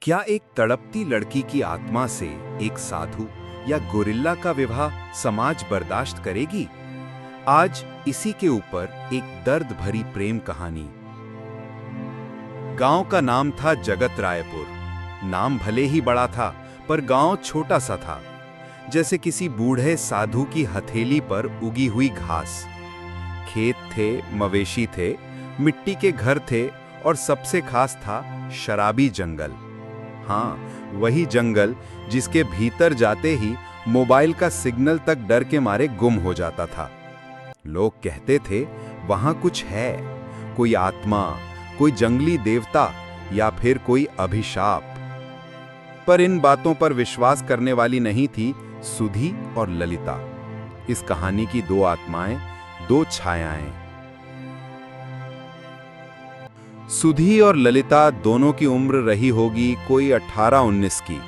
क्या एक तड़पती लड़की की आत्मा से एक साधु या गोरिल्ला का विवाह समाज बर्दाश्त करेगी? आज इसी के ऊपर एक दर्द भरी प्रेम कहानी। गांव का नाम था जगत रायपुर। नाम भले ही बड़ा था, पर गांव छोटा सा था, जैसे किसी बूढ़े साधु की हथेली पर उगी हुई घास। खेत थे, मवेशी थे, मिट्टी के घर थे और सबसे खास था शराबी जंगल। हाँ, वही जंगल जिसके भीतर जाते ही मोबाइल का सिग्नल तक डर के मारे गुम हो जाता था। लोग कहते थे वहां कुछ है, कोई आत्मा, कोई जंगली देवता या फिर कोई अभिशाप। पर इन बातों पर विश्वास करने वाली नहीं थी सुधी और ललिता। इस कहानी की दो आत्माएं, दो छायाएं। सुधी और ललिता दोनों की उम्र रही होगी कोई 18-19 की।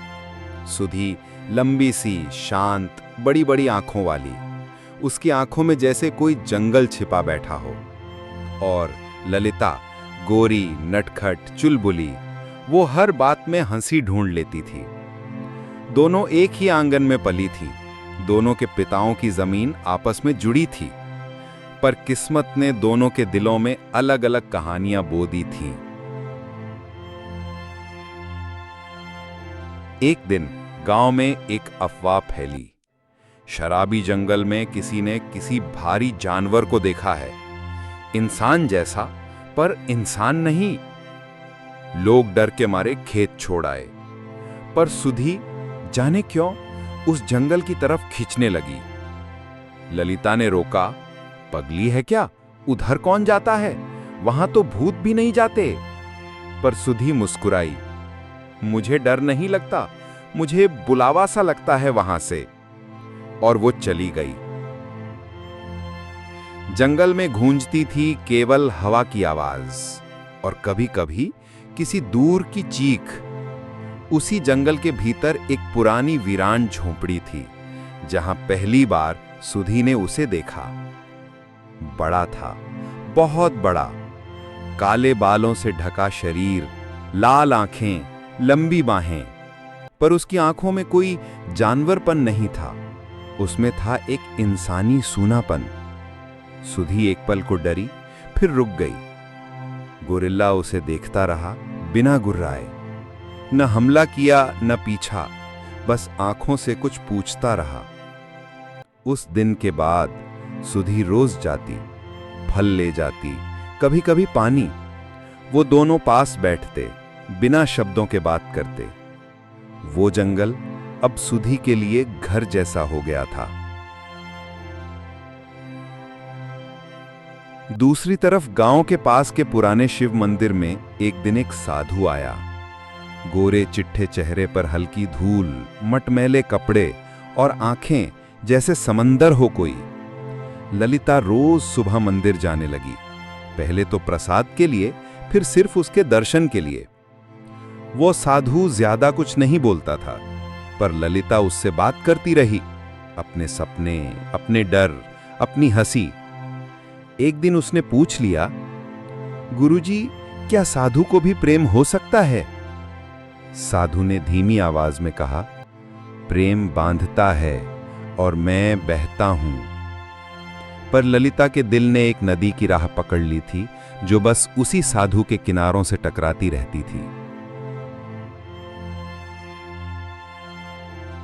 सुधी लंबी सी, शांत, बड़ी बड़ी आंखों वाली। उसकी आंखों में जैसे कोई जंगल छिपा बैठा हो। और ललिता गोरी, नटखट, चुलबुली। वो हर बात में हंसी ढूंढ लेती थी। दोनों एक ही आंगन में पली थी। दोनों के पिताओं की जमीन आपस में जुड़ी थी, पर किस्मत ने दोनों के दिलों में अलग अलग कहानियां बो दी थीं। एक दिन गांव में एक अफवाह फैली। शराबी जंगल में किसी ने किसी भारी जानवर को देखा है, इंसान जैसा, पर इंसान नहीं। लोग डर के मारे खेत छोड़ आए, पर सुधी जाने क्यों उस जंगल की तरफ खींचने लगी। ललिता ने रोका, पगली है क्या? उधर कौन जाता है? वहां तो भूत भी नहीं जाते। पर सुधी मुस्कुराई, मुझे डर नहीं लगता, मुझे बुलावा सा लगता है वहां से। और वो चली गई। जंगल में गूंजती थी केवल हवा की आवाज और कभी कभी किसी दूर की चीख। उसी जंगल के भीतर एक पुरानी वीरान झोंपड़ी थी, जहां पहली बार सुधी ने उसे देखा। बड़ा था, बहुत बड़ा, काले बालों से ढका शरीर, लाल आंखें, लंबी बाहें। पर उसकी आंखों में कोई जानवरपन नहीं था, उसमें था एक इंसानी सूनापन। सुधी एक पल को डरी, फिर रुक गई। गोरिल्ला उसे देखता रहा, बिना गुर्राए। न हमला किया, न पीछा, बस आंखों से कुछ पूछता रहा। उस दिन के बाद सुधी रोज जाती, फल ले जाती, कभी कभी पानी। वो दोनों पास बैठते, बिना शब्दों के बात करते। वो जंगल अब सुधी के लिए घर जैसा हो गया था। दूसरी तरफ गांव के पास के पुराने शिव मंदिर में एक दिन एक साधु आया। गोरे चिट्ठे चेहरे पर हल्की धूल, मटमैले कपड़े और आंखें जैसे समंदर हो कोई। ललिता रोज सुबह मंदिर जाने लगी, पहले तो प्रसाद के लिए, फिर सिर्फ उसके दर्शन के लिए। वो साधु ज्यादा कुछ नहीं बोलता था, पर ललिता उससे बात करती रही, अपने सपने, अपने डर, अपनी हंसी। एक दिन उसने पूछ लिया, गुरुजी, क्या साधु को भी प्रेम हो सकता है? साधु ने धीमी आवाज में कहा, प्रेम बांधता है और मैं बहता हूं। पर ललिता के दिल ने एक नदी की राह पकड़ ली थी, जो बस उसी साधु के किनारों से टकराती रहती थी।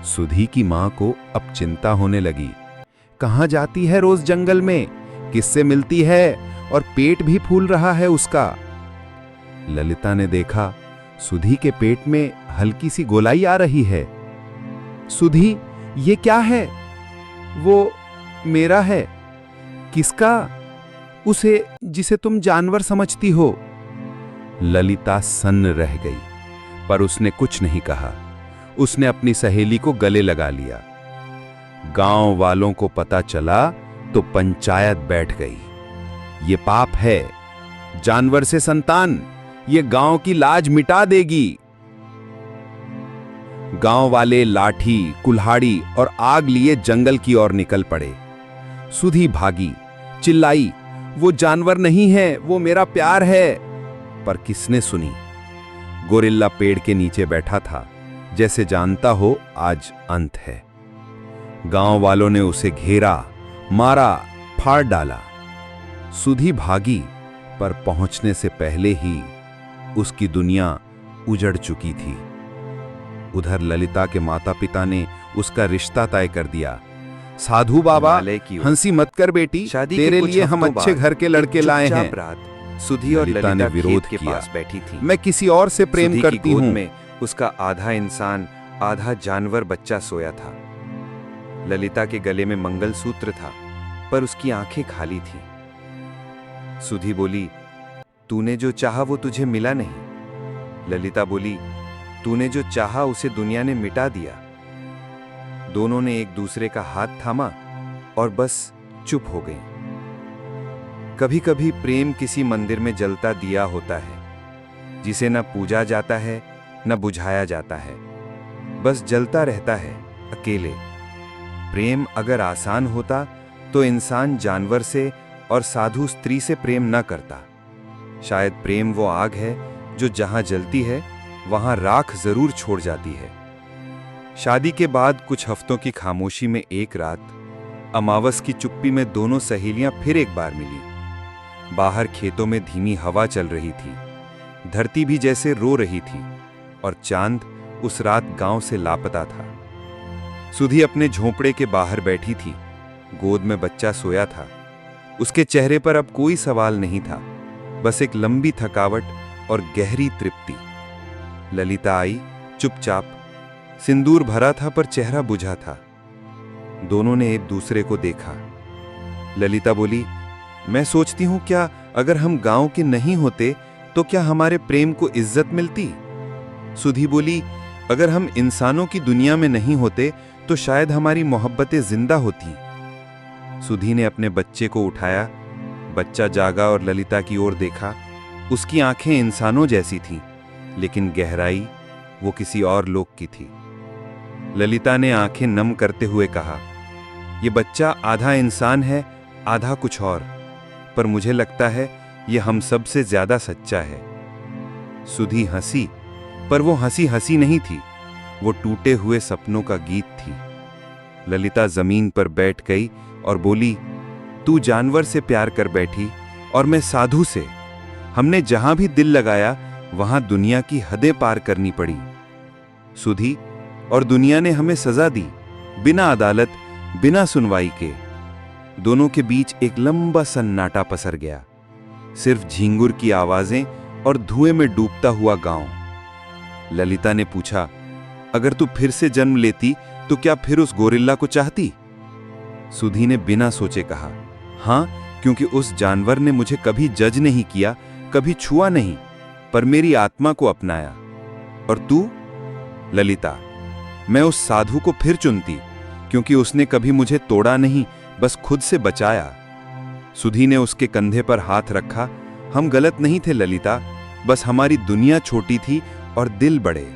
सुधी की मां को अब चिंता होने लगी। कहां जाती है रोज जंगल में, किससे मिलती है, और पेट भी फूल रहा है उसका। ललिता ने देखा सुधी के पेट में हल्की सी गोलाई आ रही है। सुधी, ये क्या है? वो मेरा है। किसका? उसे जिसे तुम जानवर समझती हो। ललिता सन्न रह गई, पर उसने कुछ नहीं कहा। उसने अपनी सहेली को गले लगा लिया। गांव वालों को पता चला तो पंचायत बैठ गई। ये पाप है, जानवर से संतान, ये गांव की लाज मिटा देगी। गांव वाले लाठी, कुल्हाड़ी और आग लिए जंगल की ओर निकल पड़े। सुधी भागी, चिल्लाई, वो जानवर नहीं है, वो मेरा प्यार है। पर किसने सुनी? गोरिल्ला पेड़ के नीचे बैठा था, जैसे जानता हो आज अंत है। गांव वालों ने उसे घेरा, मारा, फाड़ डाला। सुधी भागी, पर पहुंचने से पहले ही उसकी दुनिया उजड़ चुकी थी। उधर ललिता के माता पिता ने उसका रिश्ता तय कर दिया। साधु बाबा, हंसी मत कर बेटी, तेरे लिए हम अच्छे घर के लड़के लाए हैं। सुधी और ललिता ने विरोध के किया। पास बैठी थी। मैं किसी और से प्रेम सुधी की करती गोद हूँ। में उसका आधा इंसान आधा जानवर बच्चा सोया था। ललिता के गले में मंगलसूत्र था, पर उसकी आंखें खाली थी। सुधी बोली, तूने जो चाहा वो तुझे मिला नहीं। ललिता बोली, तूने जो चाहा उसे दुनिया ने मिटा दिया। दोनों ने एक दूसरे का हाथ थामा और बस चुप हो गए। कभी कभी प्रेम किसी मंदिर में जलता दिया होता है, जिसे न पूजा जाता है न बुझाया जाता है, बस जलता रहता है अकेले। प्रेम अगर आसान होता तो इंसान जानवर से और साधु स्त्री से प्रेम न करता। शायद प्रेम वो आग है जो जहां जलती है वहां राख जरूर छोड़ जाती है। शादी के बाद कुछ हफ्तों की खामोशी में एक रात अमावस की चुप्पी में दोनों सहेलियां फिर एक बार मिली। बाहर खेतों में धीमी हवा चल रही थी, धरती भी जैसे रो रही थी, और चांद उस रात गांव से लापता था। सुधी अपने झोंपड़े के बाहर बैठी थी, गोद में बच्चा सोया था। उसके चेहरे पर अब कोई सवाल नहीं था, बस एक लंबी थकावट और गहरी तृप्ति। ललिता आई, चुपचाप। सिंदूर भरा था पर चेहरा बुझा था। दोनों ने एक दूसरे को देखा। ललिता बोली, मैं सोचती हूं क्या अगर हम गांव के नहीं होते तो क्या हमारे प्रेम को इज्जत मिलती। सुधी बोली, अगर हम इंसानों की दुनिया में नहीं होते तो शायद हमारी मोहब्बतें जिंदा होती। सुधी ने अपने बच्चे को उठाया। बच्चा जागा और ललिता की ओर देखा। उसकी आंखें इंसानों जैसी थीं, लेकिन गहराई वो किसी और लोक की थी। ललिता ने आंखें नम करते हुए कहा, यह बच्चा आधा इंसान है, आधा कुछ और, पर मुझे लगता है यह हम सब से ज्यादा सच्चा है। सुधी हंसी, पर वो हंसी हंसी नहीं थी, वो टूटे हुए सपनों का गीत थी। ललिता जमीन पर बैठ गई और बोली, तू जानवर से प्यार कर बैठी और मैं साधु से। हमने जहां भी दिल लगाया वहां दुनिया की हदें पार करनी पड़ी। सुधी, और दुनिया ने हमें सजा दी, बिना अदालत, बिना सुनवाई के। दोनों के बीच एक लंबा सन्नाटा पसर गया, सिर्फ झींगुर की आवाजें और धुएं में डूबता हुआ गांव। ललिता ने पूछा, अगर तू फिर से जन्म लेती तो क्या फिर उस गोरिल्ला को चाहती। सुधी ने बिना सोचे कहा, हां, क्योंकि उस जानवर ने मुझे कभी जज नहीं किया, कभी छुआ नहीं, पर मेरी आत्मा को अपनाया। और तू? ललिता, मैं उस साधु को फिर चुनती, क्योंकि उसने कभी मुझे तोड़ा नहीं, बस खुद से बचाया। सुधी ने उसके कंधे पर हाथ रखा। हम गलत नहीं थे ललिता, बस हमारी दुनिया छोटी थी और दिल बड़े।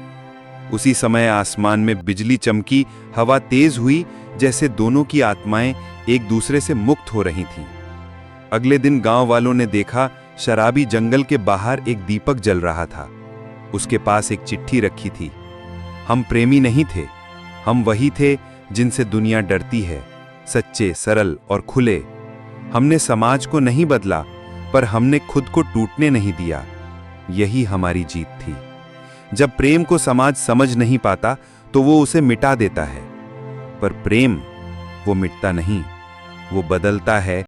उसी समय आसमान में बिजली चमकी, हवा तेज हुई, जैसे दोनों की आत्माएं एक दूसरे से मुक्त हो रही थीं। अगले दिन गांव वालों ने देखा, शराबी जंगल के बाहर एक दीपक जल रहा था। उसके पास एक चिट्ठी रखी थी। हम प्रेमी नहीं थे, हम वही थे जिनसे दुनिया डरती है, सच्चे, सरल और खुले। हमने समाज को नहीं बदला, पर हमने खुद को टूटने नहीं दिया। यही हमारी जीत थी। जब प्रेम को समाज समझ नहीं पाता तो वो उसे मिटा देता है, पर प्रेम वो मिटता नहीं, वो बदलता है।